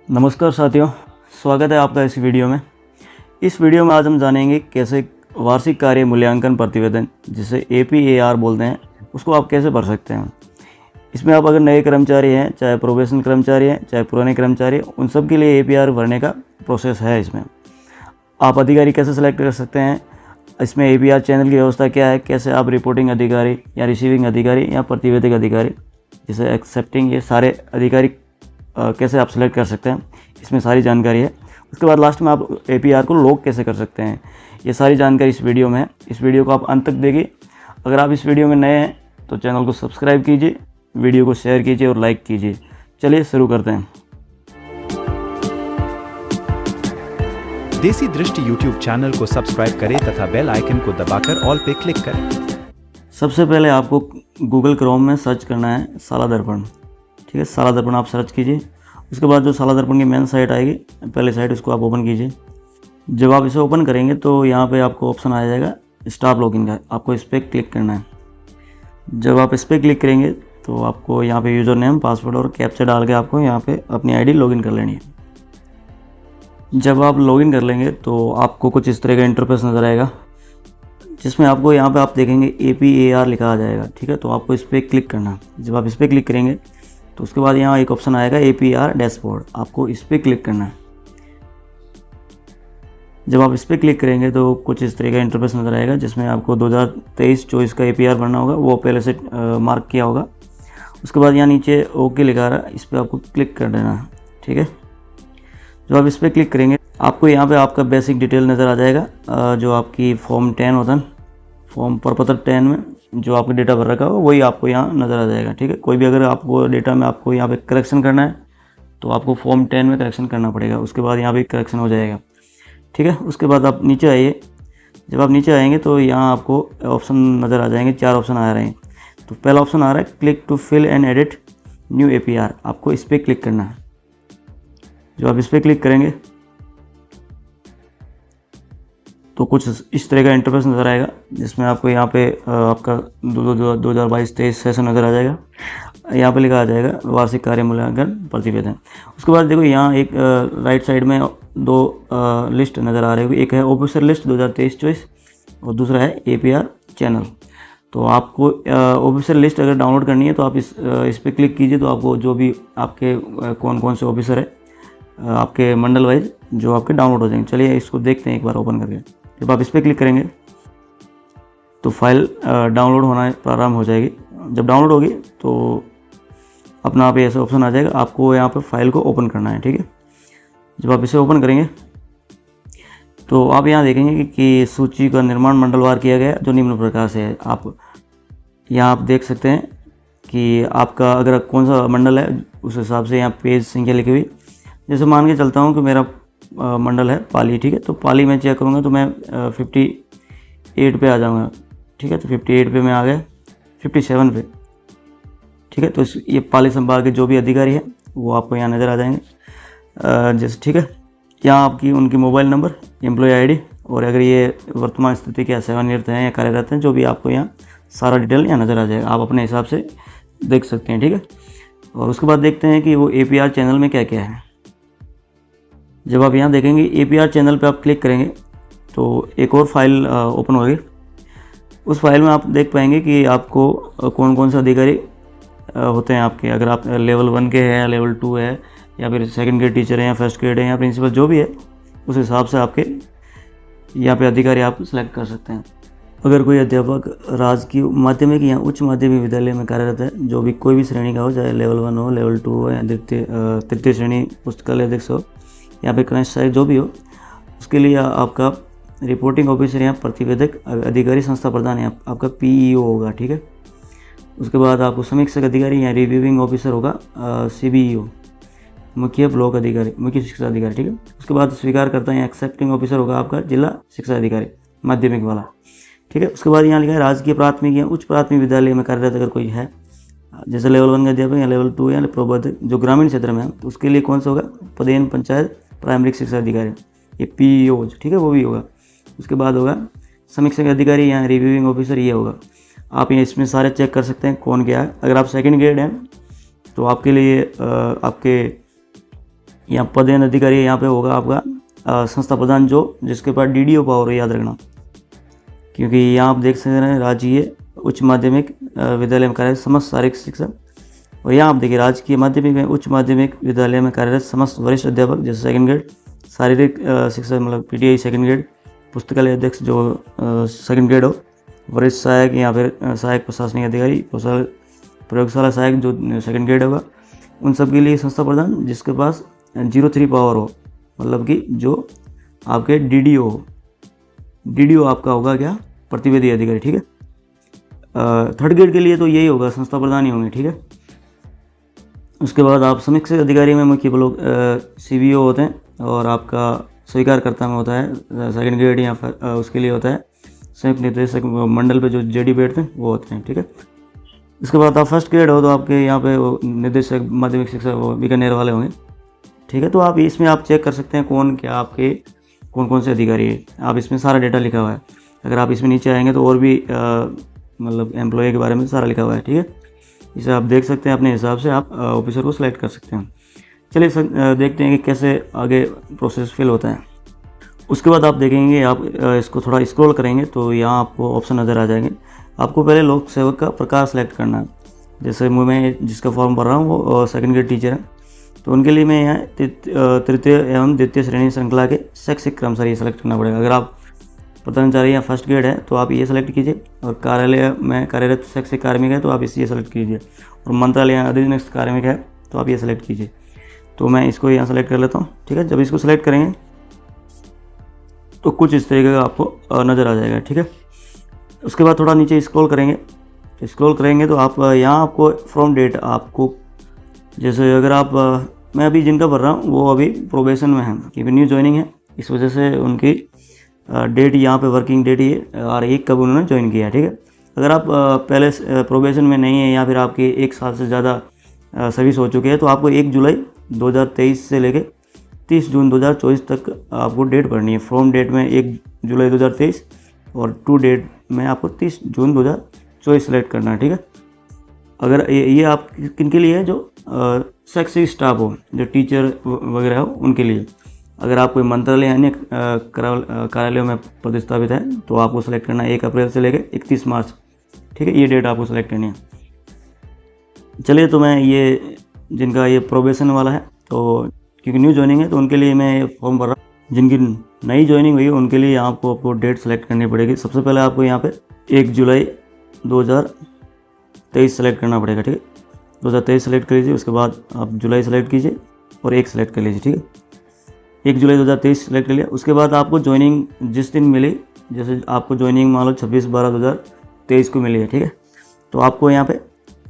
नमस्कार साथियों, स्वागत है आपका इस वीडियो में। इस वीडियो में आज हम जानेंगे कैसे वार्षिक कार्य मूल्यांकन प्रतिवेदन, जिसे APAR बोलते हैं, उसको आप कैसे भर सकते हैं। इसमें आप अगर नए कर्मचारी हैं, चाहे प्रोबेशन कर्मचारी हैं, चाहे पुराने कर्मचारी हैं, उन सब के लिए APAR भरने का प्रोसेस है। इसमें आप अधिकारी कैसे सेलेक्ट कर सकते हैं, इसमें APAR चैनल की व्यवस्था क्या है, कैसे आप रिपोर्टिंग अधिकारी या रिसीविंग अधिकारी या प्रतिवेदक अधिकारी, जैसे एक्सेप्टिंग, ये सारे अधिकारी कैसे आप सेलेक्ट कर सकते हैं, इसमें सारी जानकारी है। उसके बाद लास्ट में आप APAR को लॉग कैसे कर सकते हैं, ये सारी जानकारी इस वीडियो में है। इस वीडियो को आप अंत तक देखिए। अगर आप इस वीडियो में नए हैं तो चैनल को सब्सक्राइब कीजिए, वीडियो को शेयर कीजिए और लाइक कीजिए। चलिए शुरू करते हैं। देसी दृष्टि YouTube चैनल को सब्सक्राइब करें तथा बेल आइकन को दबाकर ऑल पे क्लिक करें। सबसे पहले आपको गूगल क्रोम में सर्च करना है साला दर्पण। ठीक है, साला दर्पण आप सर्च कीजिए। उसके बाद जो साला दर्पण की मेन साइट आएगी, पहले साइट, उसको आप ओपन कीजिए। जब आप इसे ओपन करेंगे तो यहाँ पे आपको ऑप्शन आ जाएगा स्टाफ लॉगिन का, आपको इस पर क्लिक करना है। जब आप इस पर क्लिक करेंगे तो आपको यहाँ पे यूज़र नेम, पासवर्ड और कैप्चा डाल के आपको यहाँ पे अपनी आईडी लॉगिन कर लेनी है। जब आप लॉगिन कर लेंगे तो आपको कुछ इस तरह का इंटरफेस नज़र आएगा, जिसमें आपको यहाँ पे आप देखेंगे APAR लिखा आ जाएगा। ठीक है, तो आपको इस पर क्लिक करना है। जब आप इस पर क्लिक करेंगे तो उसके बाद यहाँ एक ऑप्शन आएगा APAR डैशबोर्ड, आपको इस पर क्लिक करना है। जब आप इस पर क्लिक करेंगे तो कुछ इस तरह का इंटरफेस नज़र आएगा, जिसमें आपको 2023-24 का APAR भरना होगा, वो पहले से मार्क किया होगा। उसके बाद यहाँ नीचे ओके लिखा रहा है, इस पर आपको क्लिक कर देना है। ठीक है, जब आप इस पर क्लिक करेंगे आपको यहाँ पे आपका बेसिक डिटेल नज़र आ जाएगा। जो आपकी फॉर्म 10 होता है, फॉर्म प्रपत्र 10 में जो आपका डेटा भर रखा हो वही आपको यहाँ नज़र आ जाएगा। ठीक है, कोई भी अगर आपको डेटा में आपको यहाँ पे करेक्शन करना है तो आपको फॉर्म 10 में करेक्शन करना पड़ेगा। उसके बाद यहाँ पे करेक्शन हो जाएगा। ठीक है, उसके बाद आप नीचे आइए। जब आप नीचे आएंगे तो यहाँ आपको ऑप्शन नज़र आ जाएंगे, 4 ऑप्शन आ रहे हैं। तो पहला ऑप्शन आ रहा है click to fill and edit new APAR, आपको इस पर क्लिक करना है। जब आप इस पर क्लिक करेंगे तो कुछ इस तरह का इंटरफेस नज़र आएगा, जिसमें आपको यहाँ पे आपका 2022-23 सेशन नज़र आ जाएगा। यहाँ पे लिखा आ जाएगा वार्षिक कार्य मूल्यांकन प्रतिवेदन। उसके बाद देखो यहाँ एक राइट साइड में 2 लिस्ट नज़र आ रही है। एक है ऑफिसर लिस्ट 2023-24 और दूसरा है APAR चैनल। तो आपको ऑफिसर लिस्ट अगर डाउनलोड करनी है तो आप इस पर क्लिक कीजिए, तो आपको जो भी आपके कौन कौन से ऑफिसर है आपके मंडल वाइज जो आपके डाउनलोड हो जाएंगे। चलिए इसको देखते हैं एक बार ओपन करके। जब आप इस पर क्लिक करेंगे तो फाइल डाउनलोड होना प्रारंभ हो जाएगी। जब डाउनलोड होगी तो अपना आप ऐसा ऑप्शन आ जाएगा, आपको यहाँ पर फाइल को ओपन करना है। ठीक है, जब आप इसे ओपन करेंगे तो आप यहाँ देखेंगे कि सूची का निर्माण मंडलवार किया गया, जो निम्न प्रकार से है। आप यहाँ आप देख सकते हैं कि आपका अगर कौन सा मंडल है उस हिसाब से यहाँ पेज संख्या लिखी हुई। जैसे मान के चलता हूँ कि मेरा मंडल है पाली। ठीक है, तो पाली में चेक करूँगा तो मैं 58 पे आ जाऊँगा। ठीक है, तो 58 पे मैं आ गया, 57 पे। ठीक है, तो ये पाली संभाग के जो भी अधिकारी है वो आपको यहाँ नज़र आ जाएंगे। जैसे ठीक है, यहाँ आपकी उनकी मोबाइल नंबर, एम्प्लॉय ID और अगर ये वर्तमान स्थिति के सेवानिवृत्त हैं या कार्यरत हैं, जो भी आपको यहाँ सारा डिटेल यहाँ नज़र आ जाएगा। आप अपने हिसाब से देख सकते हैं। ठीक है, और उसके बाद देखते हैं कि वो APAR चैनल में क्या क्या है। जब आप यहाँ देखेंगे APAR चैनल पे आप क्लिक करेंगे तो एक और फाइल ओपन होगी। उस फाइल में आप देख पाएंगे कि आपको कौन कौन से अधिकारी होते हैं आपके। अगर आप लेवल 1 के हैं या लेवल 2 है या फिर सेकंड ग्रेड टीचर हैं या फर्स्ट ग्रेड है या प्रिंसिपल, जो भी है उस हिसाब से आपके यहाँ पे अधिकारी आप सेलेक्ट कर सकते हैं। अगर कोई अध्यापक राजकीय माध्यमिक या उच्च माध्यमिक विद्यालय में कार्यरत है, जो भी कोई भी श्रेणी का हो, चाहे लेवल 1 हो, लेवल 2 हो या तृतीय श्रेणी पुस्तकालय अध्यक्ष हो या फिर क्रंच साइज जो भी हो, उसके लिए आपका रिपोर्टिंग ऑफिसर या प्रतिवेदक अधिकारी संस्था प्रधान या आपका PEO होगा। ठीक है, उसके बाद आपको समीक्षक अधिकारी या रिव्यूइंग ऑफिसर होगा CBEO, मुख्य ब्लॉक अधिकारी, मुख्य शिक्षा अधिकारी। ठीक है, उसके बाद स्वीकार करता है या एक्सेप्टिंग ऑफिसर होगा आपका जिला शिक्षा अधिकारी माध्यमिक वाला। ठीक है, उसके बाद यहाँ लिखा है राजकीय प्राथमिक या उच्च प्राथमिक विद्यालय में कार्यरत अगर कोई है, जैसे लेवल 1 का अध्यापक या लेवल 2 या प्रबोधक जो ग्रामीण क्षेत्र में है, तो उसके लिए कौन सा होगा, पदेन पंचायत प्राइमरी शिक्षा अधिकारी, ये PEO। ठीक है, वो भी होगा। उसके बाद होगा समीक्षक अधिकारी या रिव्यूइंग ऑफिसर, ये होगा। आप ये इसमें सारे चेक कर सकते हैं कौन क्या है। अगर आप सेकंड ग्रेड हैं तो आपके लिए आपके यहाँ पदेन अधिकारी यहाँ पे होगा आपका संस्था प्रधान, जो जिसके पास DDO पावर है, याद रखना, क्योंकि यहाँ आप देख सकते हैं राजकीय उच्च माध्यमिक विद्यालय में कार्यरत समस्त शारीरिक शिक्षा, और यहाँ आप देखिए राजकीय माध्यमिक में उच्च माध्यमिक विद्यालय में कार्यरत समस्त वरिष्ठ अध्यापक, जैसे सेकंड ग्रेड शारीरिक शिक्षा मतलब PTI सेकंड ग्रेड, पुस्तकालय अध्यक्ष जो सेकंड ग्रेड हो, वरिष्ठ सहायक या फिर सहायक प्रशासनिक अधिकारी, प्रयोगशाला सहायक जो सेकंड ग्रेड होगा, उन सब के लिए संस्था प्रधान जिसके पास 03 पावर हो, मतलब कि जो आपके DDO हो। DDO आपका होगा क्या, प्रतिवेदी अधिकारी, ठीक है। थर्ड ग्रेड के लिए तो यही होगा, संस्था प्रधान ही होंगे, ठीक है। उसके बाद आप समीक्षक अधिकारी में मुख्य लोग CBO होते हैं, और आपका स्वीकारकर्ता में होता है सेकंड ग्रेड, या फिर उसके लिए होता है संयुक्त निदेशक मंडल पे जो JD बैठते हैं वो होते हैं, ठीक है। इसके बाद आप फर्स्ट ग्रेड हो तो आपके यहाँ पे वो निदेशक माध्यमिक शिक्षा वो बीकानेर वाले होंगे, ठीक है। तो आप इसमें आप चेक कर सकते हैं कौन क्या आपके कौन कौन से अधिकारी है, आप इसमें सारा डेटा लिखा हुआ है। अगर आप इसमें नीचे आएंगे तो और भी मतलब एम्प्लॉय के बारे में सारा लिखा हुआ है, ठीक है। इसे आप देख सकते हैं, अपने हिसाब से आप ऑफिसर को सिलेक्ट कर सकते हैं। चलिए देखते हैं कि कैसे आगे प्रोसेस फिल होता है। उसके बाद आप देखेंगे, आप इसको थोड़ा स्क्रॉल करेंगे तो यहाँ आपको ऑप्शन नज़र आ जाएंगे। आपको पहले लोक सेवक का प्रकार सेलेक्ट करना है। जैसे मैं जिसका फॉर्म भर रहा हूँ वो सेकंड ग्रेड टीचर है, तो उनके लिए मैं यहाँ तृतीय एवं द्वितीय श्रेणी श्रृंखला के शैक्षिक क्रम ये सेलेक्ट करना पड़ेगा। अगर आप प्रधानाचार्य या फर्स्ट ग्रेड है तो आप ये सेलेक्ट कीजिए, और कार्यालय में कार्यरत शैक्षिक कार्मिक है तो आप इसे सेलेक्ट कीजिए, और मंत्रालय या अधीनस्थ कार्मिक है तो आप ये सेलेक्ट कीजिए। तो मैं इसको यहाँ सेलेक्ट कर लेता हूँ, ठीक है। जब इसको सेलेक्ट करेंगे तो कुछ इस तरीके का आपको नज़र आ जाएगा, ठीक है। उसके बाद थोड़ा नीचे स्क्रॉल करेंगे तो आप यहाँ आपको फ्रॉम डेट, आपको जैसे अगर आप मैं अभी जिनका भर रहा हूँ वो अभी प्रोबेशन में है, क्योंकि न्यू ज्वाइनिंग है, इस वजह से उनकी डेट यहाँ पे वर्किंग डेट ये आ रही है कब उन्होंने ज्वाइन किया, ठीक है। अगर आप पहले प्रोबेशन में नहीं है या फिर आपकी 1 साल से ज़्यादा सर्विस हो चुकी है तो आपको 1 जुलाई 2023 से लेके 30 जून 2024 तक आपको डेट भरनी है। फ्रॉम डेट में 1 जुलाई 2023 और टू डेट में आपको 30 जून 2024 सेलेक्ट करना है, ठीक है। अगर ये आप किन के लिए है, जो शैक्षिक स्टाफ हो, जो टीचर वगैरह हो उनके लिए। अगर आप कोई मंत्रालय यानी कार्यालयों में प्रतिस्थापित है तो आपको सेलेक्ट करना है 1 अप्रैल से लेकर 31 मार्च, ठीक है। ये डेट आपको सेलेक्ट करनी है। चलिए, तो मैं ये जिनका ये प्रोबेशन वाला है, तो क्योंकि न्यू ज्वाइनिंग है तो उनके लिए मैं फॉर्म भर रहा हूँ। जिनकी नई ज्वाइनिंग हुई है उनके लिए आपको डेट सेलेक्ट करनी पड़ेगी। सबसे पहले आपको यहाँ पे 1 जुलाई 2023 सेलेक्ट करना पड़ेगा, ठीक है। 2023 सेलेक्ट कर लीजिए, उसके बाद आप जुलाई सेलेक्ट कीजिए और 1 सेलेक्ट कर लीजिए, ठीक है। 1 जुलाई 2023 सेलेक्ट कर लिया। उसके बाद आपको ज्वाइनिंग जिस दिन मिली, जैसे आपको ज्वाइनिंग मान लो 26/12/2023 को मिली है, ठीक है। तो आपको यहाँ पे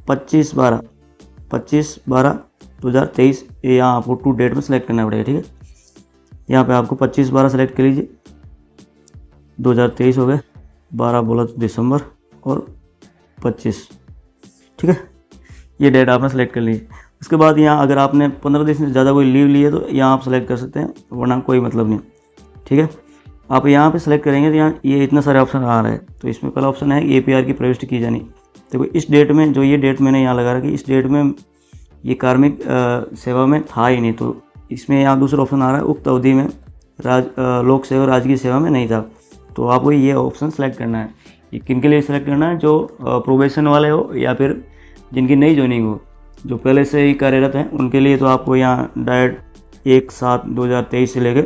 25/12/2023 यहाँ आपको टू डेट में सेलेक्ट करना पड़ेगा, ठीक है। यहाँ पे आपको 25/12 सेलेक्ट कर लीजिए, 2023 हो गए, 12 बोला तो दिसंबर और 25, ठीक है। ये डेट आपने सेलेक्ट कर ली। उसके बाद यहाँ अगर आपने 15 दिन से ज़्यादा कोई लीव ली है तो यहाँ आप सेलेक्ट कर सकते हैं, वरना कोई मतलब नहीं, ठीक है। आप यहाँ पे सेलेक्ट करेंगे तो यहाँ ये इतना सारे ऑप्शन आ रहे हैं। तो इसमें पहला ऑप्शन है APR की प्रविष्टि की जानी। देखो इस डेट में, जो ये डेट मैंने यहाँ लगा रखी, इस डेट में ये कार्मिक सेवा में था ही नहीं, तो इसमें यहाँ दूसरा ऑप्शन आ रहा है उक्त अवधि में लोक सेवा राजकीय सेवा में नहीं था। तो आपको ये ऑप्शन सेलेक्ट करना है। ये किन के लिए सेलेक्ट करना है, जो प्रोबेशन वाले हो या फिर जिनकी नई ज्वाइनिंग हो, जो पहले से ही कार्यरत हैं उनके लिए। तो आपको यहाँ डायरेक्ट 1/7/2023 से लेकर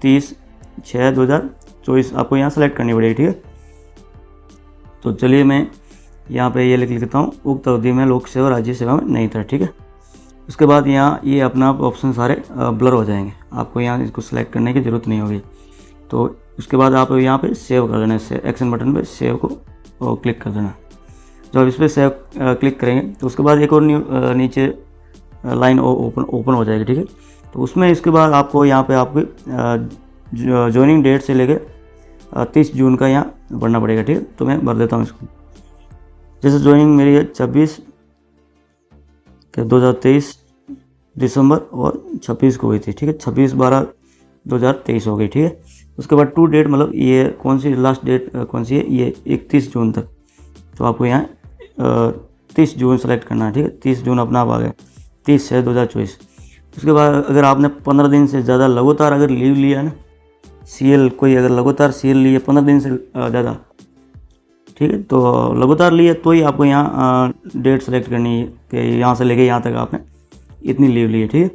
30/6/2024 आपको यहाँ सेलेक्ट करनी पड़ेगी, ठीक है। तो चलिए मैं यहाँ पे ये लिख लेता हूँ, उक्त अवधि में लोक सेवा राज्य सेवा में नहीं था, ठीक है। उसके बाद यहाँ ये अपना ऑप्शन सारे ब्लर हो जाएंगे, आपको यहाँ इसको सिलेक्ट करने की ज़रूरत नहीं होगी। तो उसके बाद आप यहाँ पे सेव कर देना, एक्शन बटन पे सेव को क्लिक कर देना। जब इस पर सेव क्लिक करेंगे तो उसके बाद एक और नीचे लाइन ओपन हो जाएगी, ठीक है। तो उसमें इसके बाद आपको यहाँ पे आपकी ज्वाइनिंग डेट से लेकर 30 जून का यहाँ भरना पड़ेगा, ठीक है। तो मैं भर देता हूँ इसको। जैसे ज्वाइनिंग मेरी है 26/2023 दिसंबर और 26 को हुई थी, ठीक है। 26/12/2023 हो गई, ठीक है। उसके बाद टू डेट, मतलब ये कौन सी लास्ट डेट कौन सी है, ये 31 जून तक। तो आपको यहाँ 30 जून सेलेक्ट करना है, ठीक है। 30 जून अपना आप आ गया, 30/6/2024। उसके बाद अगर आपने 15 दिन से ज़्यादा लगातार अगर लीव लिया ना, CL कोई अगर लगातार CL लिए 15 दिन से ज़्यादा, ठीक है, तो लगातार लिए तो ही आपको यहाँ डेट सेलेक्ट करनी है कि यहाँ से लेके यहाँ तक आपने इतनी लीव ली है, ठीक है।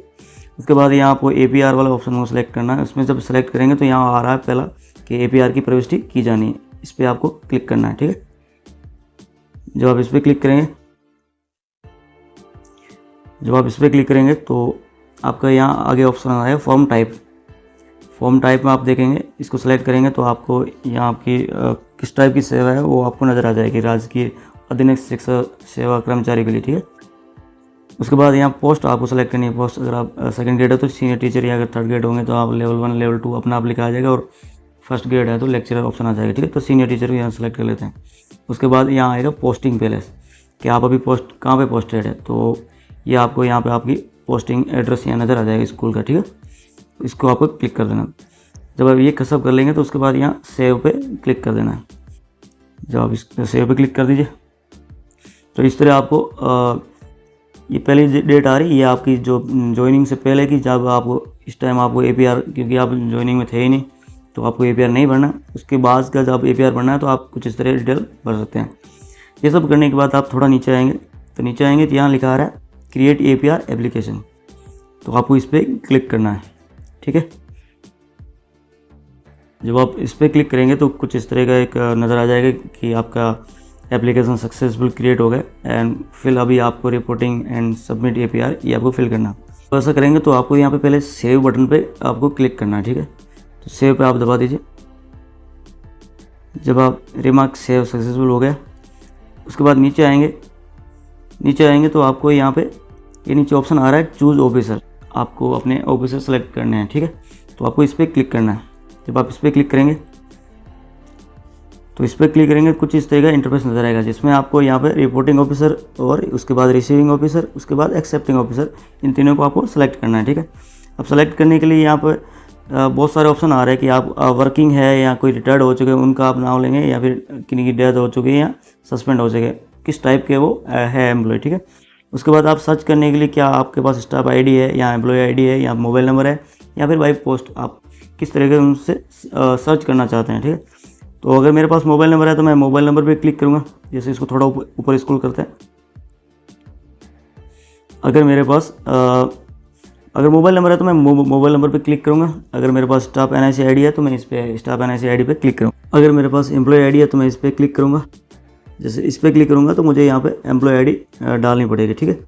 उसके बाद यहाँ आपको APR वाला ऑप्शन को सिलेक्ट करना है। उसमें जब सेलेक्ट करेंगे तो यहाँ आ रहा है पहला कि APR की प्रविष्टि की जानी है, इस पर आपको क्लिक करना है, ठीक है। जब आप इस पर क्लिक करेंगे तो आपका यहाँ आगे ऑप्शन आ रहा है फॉर्म टाइप। फॉर्म टाइप में आप देखेंगे, इसको सेलेक्ट करेंगे तो आपको यहाँ आपकी किस टाइप की सेवा है वो आपको नज़र आ जाएगी, राजकीय अधीनस्थ शिक्षा सेवा कर्मचारी के लिए, ठीक है। उसके बाद यहाँ पोस्ट आपको सेलेक्ट करनी है। पोस्ट अगर आप सेकंड ग्रेड है तो सीनियर टीचर, या अगर थर्ड ग्रेड होंगे तो आप लेवल 1 लेवल 2 अपना आप लिखा आ जाएगा, और फर्स्ट ग्रेड है तो लेक्चरर ऑप्शन आ जाएगा, ठीक है। तो सीनियर टीचर को यहाँ सेलेक्ट कर लेते हैं। उसके बाद यहाँ आएगा पोस्टिंग पैलेस कि आप अभी कहाँ पे पोस्टेड है, तो ये आपको यहाँ पे आपकी पोस्टिंग एड्रेस यहाँ नज़र आ जाएगा स्कूल का, ठीक है। इसको आपको क्लिक कर देना। जब आप ये सब कर लेंगे तो उसके बाद यहाँ सेव पे क्लिक कर देना है। जब आप इस सेव पे क्लिक कर दीजिए तो इस तरह आपको ये पहली डेट आ रही है, ये आपकी जो ज्वाइनिंग से पहले की, जब आपको इस टाइम आपको APR, क्योंकि आप ज्वाइनिंग में थे ही नहीं तो आपको APR नहीं भरना। उसके बाद का जब APR भरना है तो आप कुछ इस तरह डिटेल भर सकते हैं। ये सब करने के बाद आप थोड़ा नीचे आएंगे तो यहाँ लिखा आ रहा है क्रिएट APR एप्लीकेशन, तो आपको इस पर क्लिक करना है, ठीक है। जब आप इस पर क्लिक करेंगे तो कुछ इस तरह का एक नज़र आ जाएगा कि आपका एप्लीकेशन सक्सेसफुल क्रिएट हो गया एंड फिल अभी आपको रिपोर्टिंग एंड सबमिट APR ये आपको फिल करना। तो ऐसा करेंगे तो आपको यहाँ पे पहले सेव बटन पे आपको क्लिक करना है, ठीक है। तो सेव पे आप दबा दीजिए। जब आप रिमार्क सेव सक्सेसफुल हो गया, उसके बाद नीचे आएंगे तो आपको यहाँ पे ये नीचे ऑप्शन आ रहा है चूज़ ऑफिसर, आपको अपने ऑफिसर सेलेक्ट करने हैं, ठीक है। तो आपको इस पर क्लिक करना है। जब आप इस पर क्लिक करेंगे कुछ इस तरह का इंटरफेस नजर आएगा, जिसमें आपको यहाँ पे रिपोर्टिंग ऑफिसर और उसके बाद रिसीविंग ऑफिसर, उसके बाद एक्सेप्टिंग ऑफिसर, इन तीनों को आपको सेलेक्ट करना है, ठीक है। अब सेलेक्ट करने के लिए यहाँ पर बहुत सारे ऑप्शन आ रहे हैं कि आप वर्किंग है या कोई रिटायर्ड हो चुके हैं उनका आप नाम लेंगे, या फिर किन्हीं की डेथ हो चुकी है या सस्पेंड हो चुके, किस टाइप के वो है एम्प्लॉय, ठीक है। उसके बाद आप सर्च करने के लिए क्या आपके पास स्टाफ ID है या एम्प्लॉय ID है या मोबाइल नंबर है या फिर बाई पोस्ट, आप किस तरह के उनसे सर्च करना चाहते हैं, ठीक है। तो अगर मेरे पास मोबाइल नंबर है तो मैं मोबाइल नंबर पे क्लिक करूँगा। जैसे इसको थोड़ा ऊपर स्क्रॉल करते हैं। अगर मेरे पास अगर मोबाइल नंबर है तो मैं मोबाइल नंबर पे क्लिक करूँगा। अगर मेरे पास स्टाफ NIC ID है तो मैं इस पर स्टाफ NIC ID पे क्लिक करूँगा। अगर मेरे पास एम्प्लॉय ID है तो मैं इस पर क्लिक करूँगा। जैसे इस पर क्लिक करूँगा तो मुझे यहाँ पे एम्प्लॉय ID डालनी पड़ेगी, ठीक है।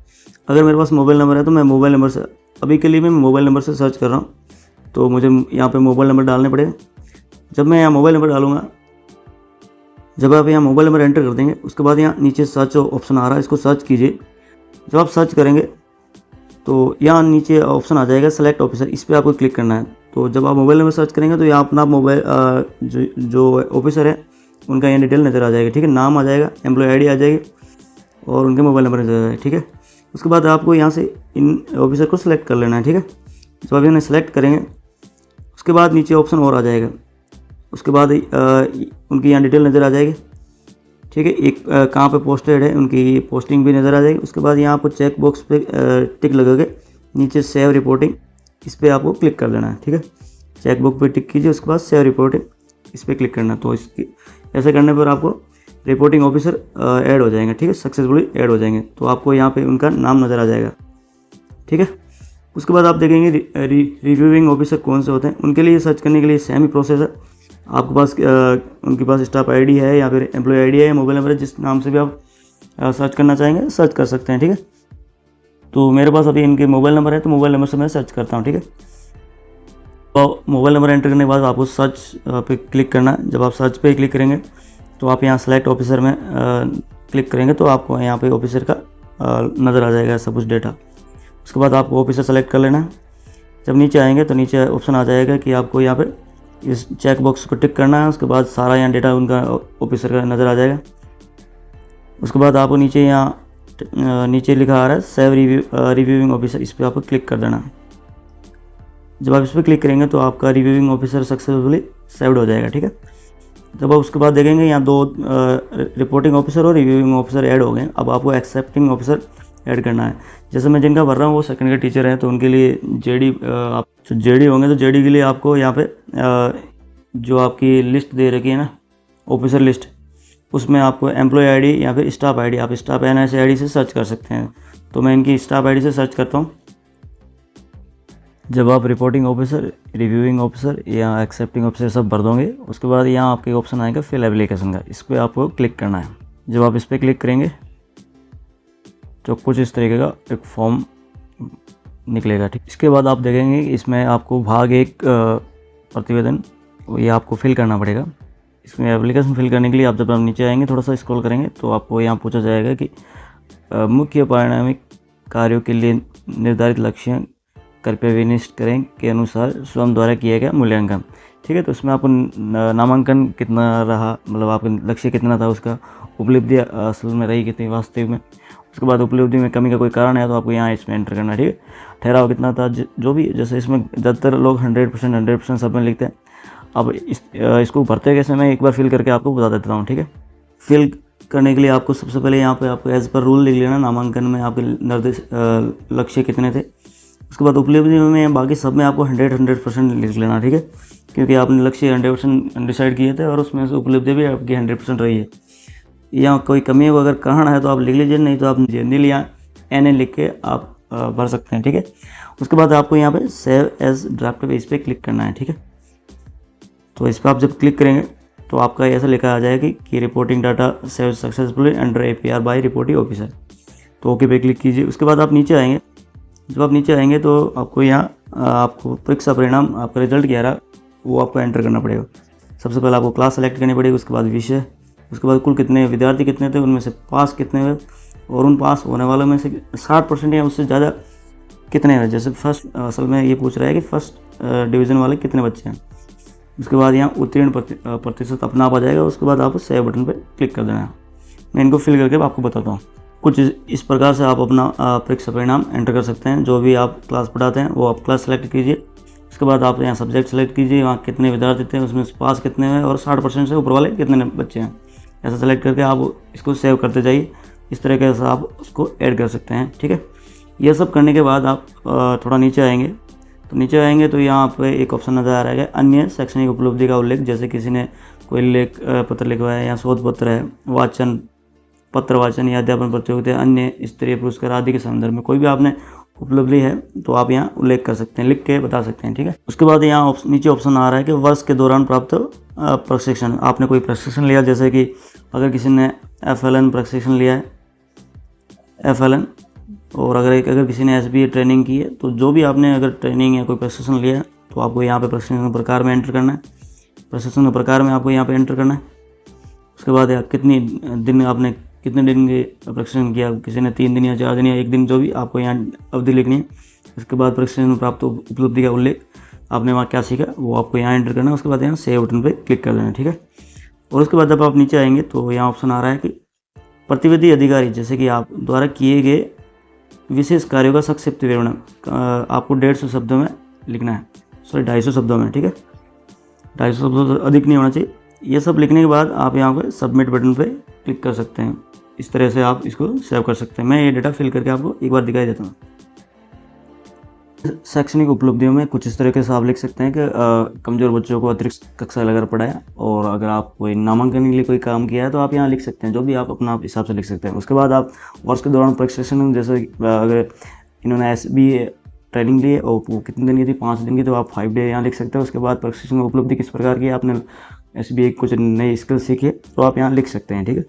अगर मेरे पास मोबाइल नंबर है तो मैं मोबाइल नंबर से, अभी के लिए मैं मोबाइल नंबर से सर्च कर रहा हूँ तो मुझे यहाँ पे मोबाइल नंबर डालने पड़ेगा। जब मैं यहाँ मोबाइल नंबर डालूँगा, जब आप यहाँ मोबाइल नंबर एंटर कर देंगे उसके बाद यहाँ नीचे सर्च ऑप्शन आ रहा है, इसको सर्च कीजिए। जब आप सर्च करेंगे तो यहाँ नीचे ऑप्शन आ जाएगा सेलेक्ट ऑफिसर, इस पर आपको क्लिक करना है। तो जब आप मोबाइल नंबर सर्च करेंगे तो यहाँ अपना मोबाइल जो ऑफिसर है उनका यहाँ डिटेल नज़र आ जाएगा, ठीक है। नाम आ जाएगा, एम्प्लॉय ID आ जाएगी और उनके मोबाइल नंबर नज़र आ जाएगा, ठीक है। उसके बाद आपको यहाँ से इन ऑफिसर को सिलेक्ट कर लेना है, ठीक है। जब आप इन्हें सेलेक्ट करेंगे उसके बाद नीचे ऑप्शन और आ जाएगा, उसके बाद उनकी यहाँ डिटेल नज़र आ जाएगी, ठीक है। एक कहाँ पे पोस्टेड है उनकी पोस्टिंग भी नज़र आ जाएगी। उसके बाद यहाँ आपको चेक बॉक्स पे टिक लगा के नीचे सेव रिपोर्टिंग, इस पर आपको क्लिक कर देना है, ठीक है। चेक बॉक्स पे टिक कीजिए, उसके बाद सेव रिपोर्टिंग, इस पर क्लिक करना। तो इसकी ऐसे करने पर आपको रिपोर्टिंग ऑफिसर ऐड हो जाएंगे, ठीक है, सक्सेसफुली ऐड हो जाएंगे। तो आपको यहाँ पे उनका नाम नज़र आ जाएगा, ठीक है। उसके बाद आप देखेंगे रिव्यूइंग ऑफिसर कौन से होते हैं, उनके लिए सर्च करने के लिए सेम ही प्रोसेस है। आपके पास उनके पास स्टाफ ID है या फिर एम्प्लॉय ID है या मोबाइल नंबर है, जिस नाम से भी आप सर्च करना चाहेंगे सर्च कर सकते हैं, ठीक है। तो मेरे पास अभी इनके मोबाइल नंबर है तो मोबाइल नंबर से मैं सर्च करता हूँ, ठीक है। तो मोबाइल नंबर एंटर करने के बाद आपको सर्च पे क्लिक करना है। जब आप सर्च पे क्लिक करेंगे तो आप यहाँ सेलेक्ट ऑफिसर में क्लिक करेंगे तो आपको यहाँ पे ऑफिसर का नज़र आ जाएगा सब कुछ डेटा। उसके बाद आपको ऑफिसर सेलेक्ट कर लेना है। जब नीचे आएंगे तो नीचे ऑप्शन आ जाएगा कि आपको यहाँ पे इस चेक बॉक्स को टिक करना है। उसके बाद सारा यहाँ डेटा उनका ऑफिसर का नज़र आ जाएगा। उसके बाद आपको नीचे यहाँ नीचे लिखा आ रहा है सेव रिव्यूइंग ऑफिसर, इस पर आपको क्लिक कर देना है। जब आप इस पर क्लिक करेंगे तो आपका रिव्यूइंग ऑफिसर सक्सेसफुली सेव्ड हो जाएगा, ठीक है। जब आप उसके बाद देखेंगे यहाँ 2 रिपोर्टिंग ऑफिसर और रिव्यूइंग ऑफिसर ऐड हो गए। अब आपको एक्सेप्टिंग ऑफिसर ऐड करना है। जैसे मैं जिनका भर रहा हूँ वो सेकंड के टीचर हैं, तो उनके लिए जेडी आप जो जेडी होंगे तो जेडी के लिए आपको यहाँ पे जो आपकी लिस्ट दे रखी है ना, ऑफिसर लिस्ट, उसमें आपको एम्प्लॉय आईडी या फिर स्टाफ आईडी, आप स्टाफ NIC आईडी से सर्च कर सकते हैं। तो मैं इनकी स्टाफ आईडी से सर्च करता हूँ। जब आप रिपोर्टिंग ऑफिसर, रिव्यूइंग ऑफिसर या एक्सेप्टिंग ऑफिसर सब भर दोगे, उसके बाद यहाँ आपके ऑप्शन आएगा फिल एप्लीकेशन का, इस पर आपको क्लिक करना है। जब आप इस पर क्लिक करेंगे तो कुछ इस तरीके का एक फॉर्म निकलेगा, ठीक। इसके बाद आप देखेंगे इसमें आपको भाग 1 प्रतिवेदन ये आपको फिल करना पड़ेगा। इसमें एप्लीकेशन फिल करने के लिए आप जब आप नीचे आएंगे, थोड़ा सा स्क्रॉल करेंगे तो आपको यहाँ पूछा जाएगा कि मुख्य परिणामिक कार्यों के लिए निर्धारित लक्ष्य कृपया विनिश्चित करें के अनुसार स्वयं द्वारा किया गया मूल्यांकन, ठीक है। तो इसमें आपको नामांकन कितना रहा, मतलब आपका लक्ष्य कितना था, उसका उपलब्धि असल में रही कितनी वास्तविक में, उसके बाद उपलब्धि में कमी का कोई कारण है तो आपको यहाँ इसमें एंटर करना है, ठीक है। ठहराव कितना था, जो भी, जैसे इसमें ज़्यादातर लोग 100% सब में लिखते हैं। अब इसको भरते कैसे, मैं एक बार फिल करके आपको बता देता हूँ, ठीक है। फिल करने के लिए आपको सबसे पहले यहाँ पे आपको एज पर रूल लिख लेना, नामांकन में आपके निर्देश लक्ष्य कितने थे। उसके बाद उपलब्धि में बाकी सब में आपको 100% लिख लेना, ठीक है, क्योंकि आपने लक्ष्य 100% डिसाइड किए थे और उसमें से उपलब्धि भी आपकी 100% रही है। यहाँ कोई कमी हो अगर कारण है तो आप लिख लीजिए, नहीं तो आप जनरल या NA लिख के आप भर सकते हैं, ठीक है। उसके बाद आपको यहाँ पे सेव एज ड्राफ्ट पे इस पर क्लिक करना है, ठीक है। तो इस पर आप जब क्लिक करेंगे तो आपका ऐसा लिखा आ जाएगा कि reporting data save successfully under APR by reporting officer. तो ओके पे क्लिक कीजिए। उसके बाद आप नीचे आएंगे, जब आप नीचे आएंगे तो आपको यहाँ आपको परीक्षा परिणाम, आपका रिजल्ट क्या रहा वो आपको एंटर करना पड़ेगा। सबसे पहले आपको क्लास सेलेक्ट करनी पड़ेगी, उसके बाद विषय, उसके बाद कुल कितने विद्यार्थी कितने थे, उनमें से पास कितने हुए और उन पास होने वालों में से 60% या उससे ज़्यादा कितने हैं। जैसे फर्स्ट, असल में ये पूछ रहा है कि फर्स्ट डिवीज़न वाले कितने बच्चे हैं। उसके बाद यहाँ उत्तीर्ण प्रतिशत अपना आप आ जाएगा। उसके बाद आपको सेव बटन पर क्लिक कर देना है। मैं इनको फिल करके आपको बताता हूँ। कुछ इस प्रकार से आप अपना परीक्षा परिणाम एंटर कर सकते हैं। जो भी आप क्लास पढ़ाते हैं वो आप क्लास सेलेक्ट कीजिए। उसके बाद आप यहाँ सब्जेक्ट सेलेक्ट कीजिए, वहाँ कितने विद्यार्थी थे, उसमें पास कितने हैं और 60% से ऊपर वाले कितने बच्चे हैं। ऐसा सेलेक्ट करके आप इसको सेव करते जाइए। इस तरीके से आप उसको ऐड कर सकते हैं, ठीक है। यह सब करने के बाद आप थोड़ा नीचे आएंगे, तो नीचे आएंगे तो यहाँ पे एक ऑप्शन नज़र आ रहा है अन्य शैक्षणिक उपलब्धि का उल्लेख। जैसे किसी ने कोई लेख पत्र लिखवाया या शोध पत्र है, वाचन पत्र वाचन या अध्यापन प्रतियोगिता, अन्य स्तरीय पुरस्कार आदि के संदर्भ में कोई भी आपने उपलब्धि है तो आप यहाँ उल्लेख कर सकते हैं, लिख के बता सकते हैं, ठीक है। उसके बाद यहाँ नीचे ऑप्शन आ रहा है कि वर्ष के दौरान प्राप्त प्रशिक्षण। आपने कोई प्रशिक्षण लिया, जैसे कि अगर किसी ने FLN प्रशिक्षण लिया है, FLN, और अगर किसी ने SBA ट्रेनिंग की है, तो जो भी आपने अगर ट्रेनिंग या कोई प्रशिक्षण लिया है तो आपको यहाँ पे प्रशिक्षण प्रकार में एंटर करना है। प्रशिक्षण प्रकार में आपको यहाँ पे एंटर करना है। उसके बाद कितने दिन के प्रशिक्षण किया, किसी ने 3 दिन या 4 दिन या 1 दिन, जो भी आपको यहाँ अवधि लिखनी है। उसके बाद प्रशिक्षण में प्राप्त उपलब्धि का उल्लेख, आपने वहाँ क्या सीखा वो आपको यहाँ एंटर करना है। उसके बाद यहाँ सेव बटन पे क्लिक कर देना, ठीक है। और उसके बाद जब आप नीचे आएंगे तो यहाँ ऑप्शन आ रहा है कि प्रतिवेदी अधिकारी, जैसे कि आप द्वारा किए गए विशेष कार्यों का संक्षिप्त विवरण आपको 150 शब्दों में लिखना है, 250 शब्दों में, ठीक है। 250 शब्दों से अधिक नहीं होना चाहिए। ये सब लिखने के बाद आप यहाँ पे सबमिट बटन पे क्लिक कर सकते हैं। इस तरह से आप इसको सेव कर सकते हैं। मैं ये डेटा फिल करके आपको एक बार दिखाई देता हूँ। शैक्षणिक उपलब्धियों में कुछ इस तरीके से आप लिख सकते हैं कि कमज़ोर बच्चों को अतिरिक्त कक्षा लगाकर पढ़ाया, और अगर आप कोई नामांकन के लिए कोई काम किया है तो आप यहाँ लिख सकते हैं, जो भी आप अपना हिसाब से लिख सकते हैं। उसके बाद आप वर्ष के दौरान प्रशिक्षण, जैसे अगर इन्होंने SBA ट्रेनिंग ली और वो कितने दिन की थी, 5 दिन की, तो आप 5 डे यहाँ लिख सकते हैं। उसके बाद प्रशिक्षण उपलब्धि किस प्रकार की, आपने SBA कुछ नई स्किल सीखी तो आप यहाँ लिख सकते हैं, ठीक है।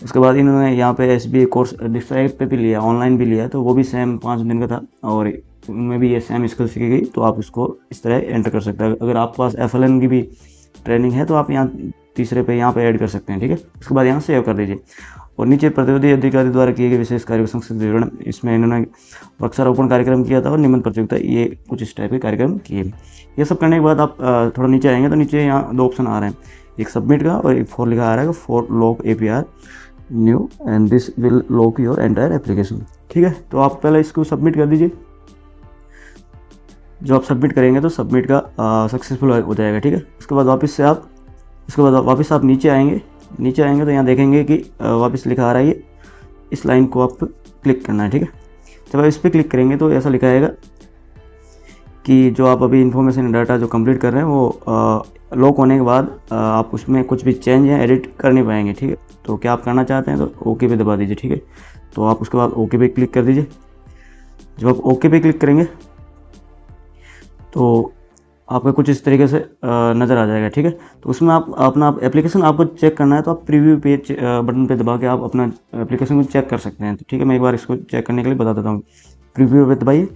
उसके बाद इन्होंने यहाँ पे SBA कोर्स डिस्ट्राइब पे भी लिया, ऑनलाइन भी लिया, तो वो भी सेम 5 दिन का था और उनमें भी ये सेम स्किल सीखी गई, तो आप इसको इस तरह एंटर कर सकते हैं। अगर आपके पास FLN की भी ट्रेनिंग है तो आप यहाँ तीसरे पे यहाँ पे ऐड कर सकते हैं, ठीक है। उसके बाद यहाँ सेव कर दीजिए। और नीचे प्रतिवेदी अधिकारी द्वारा किए गए विशेष कार्य संक्षिप्त विवरण, इसमें इन्होंने वृक्षारोपण कार्यक्रम किया था और निबंध प्रतियोगिता, ये कुछ इस टाइप के कार्यक्रम किए। ये सब करने के बाद आप थोड़ा नीचे आएंगे तो नीचे यहाँ 2 ऑप्शन आ रहे हैं, एक सबमिट का और एक फॉर लिखा आ रहा है, for lock APR new and this will lock your entire application, ठीक है। तो आप पहले इसको सबमिट कर दीजिए। जो आप सबमिट करेंगे तो सबमिट का सक्सेसफुल हो जाएगा, ठीक है। उसके बाद वापस आप नीचे आएंगे तो यहाँ देखेंगे कि वापस लिखा आ रहा है, इस लाइन को आप क्लिक करना है। ठीक है, जब आप इस पर क्लिक करेंगे तो ऐसा लिखा आएगा कि जो आप अभी इन्फॉर्मेशन डाटा जो कंप्लीट कर रहे हैं वो लॉक होने के बाद आप उसमें कुछ भी चेंज या एडिट कर नहीं पाएंगे। ठीक है, तो क्या आप करना चाहते हैं तो ओके पे दबा दीजिए। ठीक है, तो आप उसके बाद ओके पे क्लिक कर दीजिए। जब आप ओके पे क्लिक करेंगे तो आपका कुछ इस तरीके से नज़र आ जाएगा। ठीक है, तो उसमें आप अपना एप्लीकेशन आपको चेक करना है तो आप प्रीव्यू पे बटन पे दबा के आप अपना एप्लीकेशन को चेक कर सकते हैं। तो ठीक है, मैं एक बार इसको चेक करने के लिए बता देता हूँ। प्रीव्यू पे दबाइए,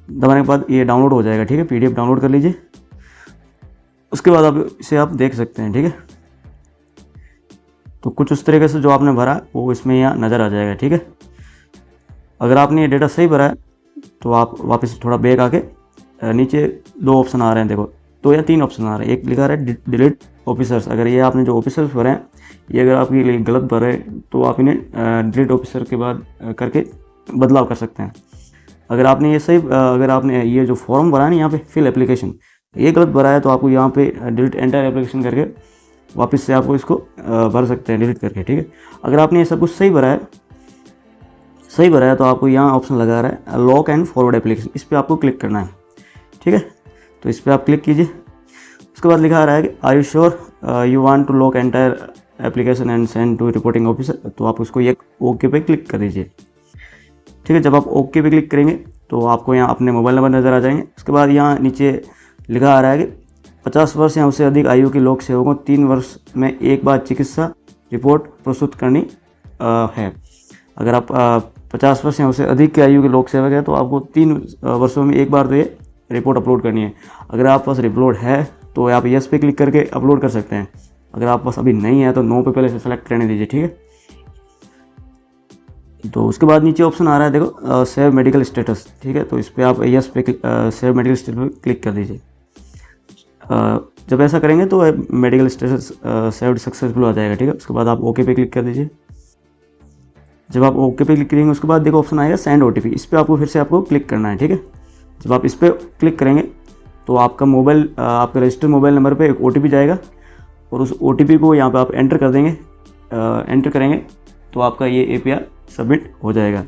दबाने के बाद ये डाउनलोड हो जाएगा। ठीक है, PDF डाउनलोड कर लीजिए। उसके बाद आप इसे आप देख सकते हैं। ठीक है, तो कुछ उस तरीके से जो आपने भरा वो इसमें यहाँ नज़र आ जाएगा। ठीक है, अगर आपने ये डेटा सही भरा है तो आप वापस थोड़ा बैक आके नीचे 2 ऑप्शन आ रहे हैं, देखो 2 या 3 ऑप्शन आ रहे हैं। एक लिखा रहा है डिलीट ऑफिसर्स। अगर ये आपने जो ऑफिसर्स भरे हैं ये अगर आपके लिए गलत भरे तो आप इन्हें डिलीट ऑफिसर के बाद करके बदलाव कर सकते हैं। अगर आपने ये सही अगर आपने ये जो फॉर्म भरा है ना यहाँ पे फिल एप्लीकेशन, ये गलत भरा है तो आपको यहाँ पे डिलीट एंटायर एप्लीकेशन करके वापस से आपको इसको भर सकते हैं डिलीट करके। ठीक है, अगर आपने ये सब कुछ सही भरा है तो आपको यहाँ ऑप्शन लगा रहा है लॉक एंड फॉरवर्ड एप्लीकेशन, इस पर आपको क्लिक करना है। ठीक है, तो इस पर आप क्लिक कीजिए। उसके बाद लिखा आ रहा है कि are you sure you want to lock entire application and send to reporting officer, तो आप उसको ये ओके पे क्लिक कर दीजिए। ठीक है, जब आप ओके पे क्लिक करेंगे तो आपको यहाँ अपने मोबाइल नंबर नज़र आ जाएंगे। उसके बाद यहाँ नीचे लिखा आ रहा है कि 50 वर्ष या उससे अधिक आयु के लोक सेवकों 3 वर्ष में एक बार चिकित्सा रिपोर्ट प्रस्तुत करनी है। अगर आप 50 वर्ष या उससे अधिक के आयु के लोक सेवक है तो आपको 3 वर्षों में एक बार तो ये रिपोर्ट अपलोड करनी है। अगर आप पास रिपोर्ट है तो आप यस पे क्लिक करके अपलोड कर सकते हैं। अगर आप पास अभी नहीं है तो नो पे पहले से सेलेक्ट करने दीजिए। ठीक है, तो उसके बाद नीचे ऑप्शन आ रहा है देखो सेव मेडिकल स्टेटस। ठीक है, तो इस पर आप यस पे सेव मेडिकल स्टेटस पे क्लिक कर दीजिए। जब ऐसा करेंगे तो मेडिकल स्टेटस सेव्ड सक्सेसफुल आ जाएगा। ठीक है, उसके बाद आप ओके पे क्लिक कर दीजिए। जब आप ओके पे क्लिक करेंगे उसके बाद देखो ऑप्शन आएगा सेंड OTP, इस पर आपको फिर से आपको क्लिक करना है। ठीक है, जब आप इस पर क्लिक करेंगे तो आपका मोबाइल आपके रजिस्टर्ड मोबाइल नंबर पे एक OTP जाएगा और उस OTP को यहाँ पे आप एंटर कर देंगे। एंटर करेंगे तो आपका ये APR सबमिट हो जाएगा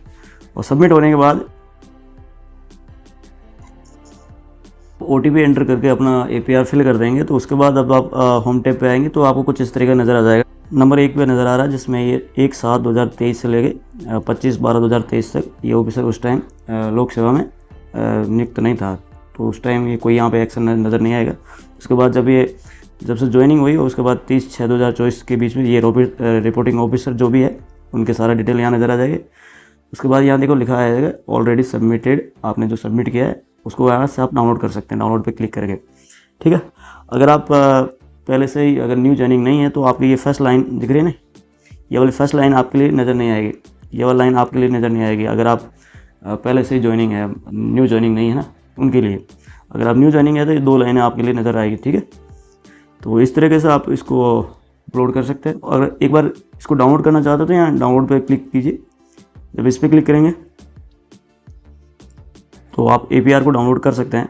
और सबमिट होने के बाद OTP एंटर करके अपना APR फिल कर देंगे। तो उसके बाद अब आप होम टैब पे आएंगे तो आपको कुछ इस तरह का नज़र आ जाएगा। नंबर 1 पे नज़र आ रहा है जिसमें ये 1/7/2023 से लेके 25/12/2023 तक ये ऑफिसर उस टाइम लोक सेवा में नियुक्त नहीं था, तो उस टाइम ये कोई यहाँ पे एक्शन नज़र नहीं आएगा। उसके बाद जब से ज्वाइनिंग हुई उसके बाद 30/6/2024 के बीच में ये रिपोर्टिंग ऑफिसर जो भी है उनके सारा डिटेल यहाँ नज़र आ जाएगी। उसके बाद यहाँ देखो लिखा आएगा ऑलरेडी सबमिटेड, आपने जो सबमिट किया है उसको यहाँ से आप डाउनलोड कर सकते हैं, डाउनलोड पे क्लिक करके। ठीक है, अगर आप पहले से ही अगर न्यू ज्वाइनिंग नहीं है तो आपकी ये फर्स्ट लाइन दिख रही है ना, ये वाली फर्स्ट लाइन आपके लिए नज़र नहीं आएगी, ये वाली लाइन आपके लिए नज़र नहीं आएगी। अगर आप पहले से ही ज्वाइनिंग है, न्यू ज्वाइनिंग नहीं है ना, उनके लिए। अगर आप न्यू ज्वाइनिंग है तो ये 2 लाइनें आपके लिए नज़र आएगी। ठीक है, तो इस तरीके से आप इसको अपलोड कर सकते हैं। अगर एक बार इसको डाउनलोड करना चाहते हो तो यहाँ डाउनलोड पे क्लिक कीजिए। जब इस पर क्लिक करेंगे तो आप APR को डाउनलोड कर सकते हैं।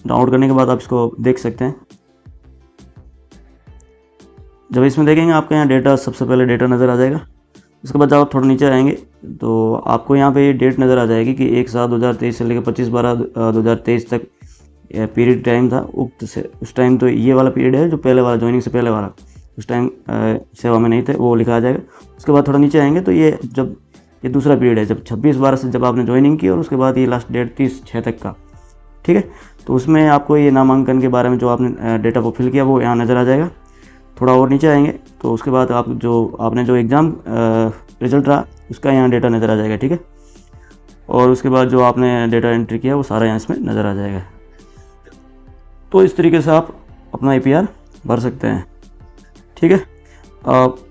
डाउनलोड करने के बाद आप इसको देख सकते हैं। जब इसमें देखेंगे आपके यहाँ डेटा सबसे पहले डेटा नज़र आ जाएगा। उसके बाद जब आप थोड़ा नीचे आएंगे तो आपको यहाँ पे डेट नज़र आ जाएगी कि 1/7/2023 से लेकर 25/12/2023 तक पीरियड टाइम था उक्त से। उस टाइम तो ये वाला पीरियड है जो पहले वाला ज्वाइनिंग से पहले वाला, उस टाइम सेवा में नहीं थे, वो लिखा आ जाएगा। उसके बाद थोड़ा नीचे आएंगे तो ये जब ये दूसरा पीरियड है जब 26/12 से जब आपने ज्वाइनिंग की और उसके बाद ये लास्ट डेट 30/6 तक का। ठीक है, तो उसमें आपको ये नामांकन के बारे में जो आपने डेटा को फिल किया वो यहाँ नज़र आ जाएगा। थोड़ा और नीचे आएंगे तो उसके बाद आप आपने जो एग्ज़ाम रिजल्ट रहा उसका यहाँ डेटा नज़र आ जाएगा। ठीक है, और उसके बाद जो आपने डेटा एंट्री किया वो सारा यहाँ इसमें नज़र आ जाएगा। तो इस तरीके से आप अपना APR भर सकते हैं। ठीक है,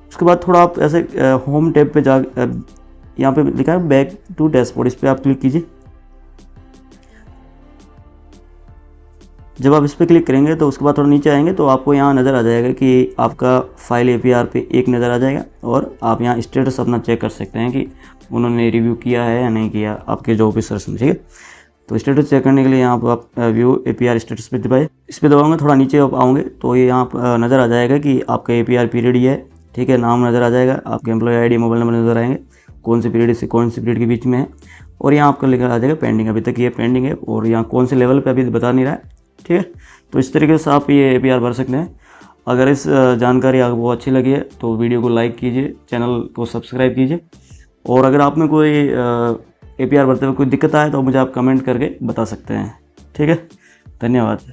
उसके बाद थोड़ा आप ऐसे होम टैब पे जा यहाँ पे लिखा है बैक टू डैशबोर्ड, इस पर आप क्लिक कीजिए। जब आप इस पर क्लिक करेंगे तो उसके बाद थोड़ा नीचे आएंगे तो आपको यहाँ नज़र आ जाएगा कि आपका फाइल APR पे 1 नज़र आ जाएगा और आप यहाँ स्टेटस अपना चेक कर सकते हैं कि उन्होंने रिव्यू किया है या नहीं किया आपके जो ऑफिसर्स ने। ठीक है, तो स्टेटस चेक करने के लिए यहाँ पर आप व्यू APR स्टेटस पे दबाए, इस पर दबाओगे थोड़ा नीचे आप आओगे तो ये यहाँ पर नज़र आ जाएगा कि आपका APR पीरियड ये है। ठीक है, नाम नज़र आ जाएगा, आपके एम्प्लॉय ID मोबाइल नंबर नज़र आएंगे। कौन सी पीरियड से कौन सी पीरियड के बीच में है, और यहाँ आपका लिखा आ जाएगा पेंडिंग, अभी तक ये पेंडिंग है और यहाँ कौन से लेवल पे अभी बता नहीं रहा है। ठीक है, तो इस तरीके से आप ये APR भर सकते हैं। अगर इस जानकारी आपको अच्छी लगी है तो वीडियो को लाइक कीजिए, चैनल को सब्सक्राइब कीजिए, और अगर आप में कोई APR भरते हुए कोई दिक्कत आए तो मुझे आप कमेंट करके बता सकते हैं। ठीक है, धन्यवाद।